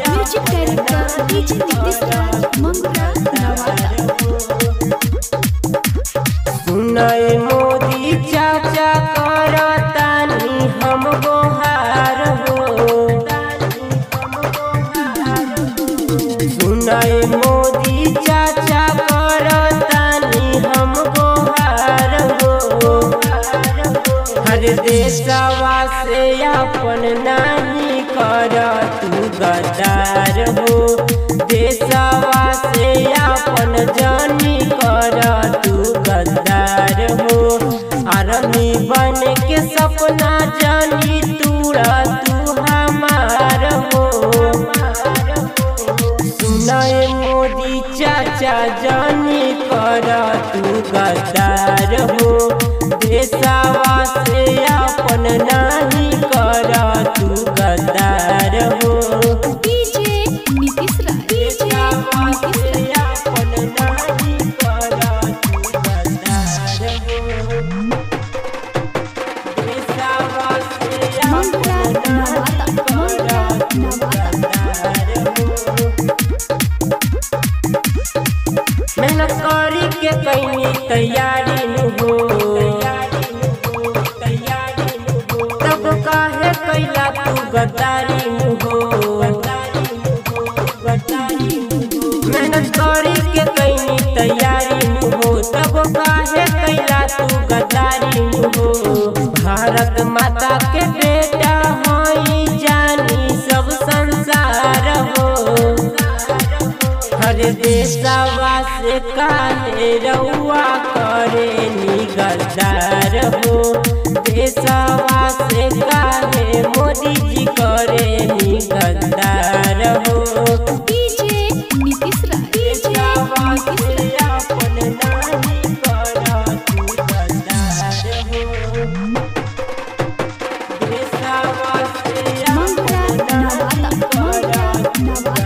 Music director DJ Nitish राज मंगरा नवादा। सुनाए मोदी चाचा करतानी हम गोहार हो। सुनाए मोदी चाचा करतानी हम गोहार हो। हर देशवा से अपन नहीं कर तू गद्दार हो। देशवा से अपन जानी कर तू गद्दार हो। आर्मी बन के सपना जानी तूड़ा तू हमार हो। सुनाए मोदी चाचा जानी कर तू गद्दार हो। देशवा से अपन नहीं कर तू गद्दार हो। डीजे नीतीश राज देशवा से अपन नहीं कर तू गद्दार हो। देशवा से मंगरा अपन नवादा नहीं कर नवादा। तू मेहनत करी के कहीं तैयारी न हो। तब काहे कैला तू गद्दारी न हो। मेहनत करी के कहीं तैयारी न हो। तब काहे कैला तू गद्दारी न हो। भारत माता के बेटा होई जानी सब संसार हो। हर देशवा से काहे रउआ करे नी गद्दार हो। देशवा से काहे मोदी जी करे नी गद्दार हो। डीजे नीतीश राज देशवा से अपन नहीं कर तू गद्दार हो। देशवा से मंगरा नवादा नवादा।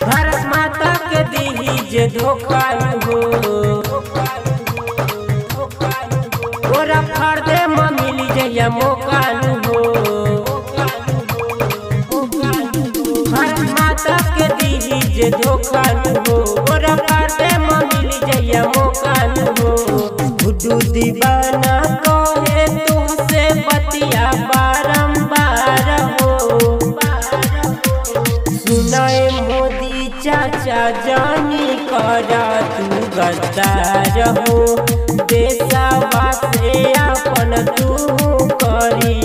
भारत माता के दीही जे धोखा हो। ओरा फर्दे में मिली जइया मौका हो। भारत माता के दीही जे धोखा हो। ओरा फर्दे में मिली जइया मौका हो। गुड्डू दीवाना कहे तुमसे बतिया बारंबार हो। सुनाए मोदी चाचा जानी कर तू गद्दार हो। देशवा से अपन तू करी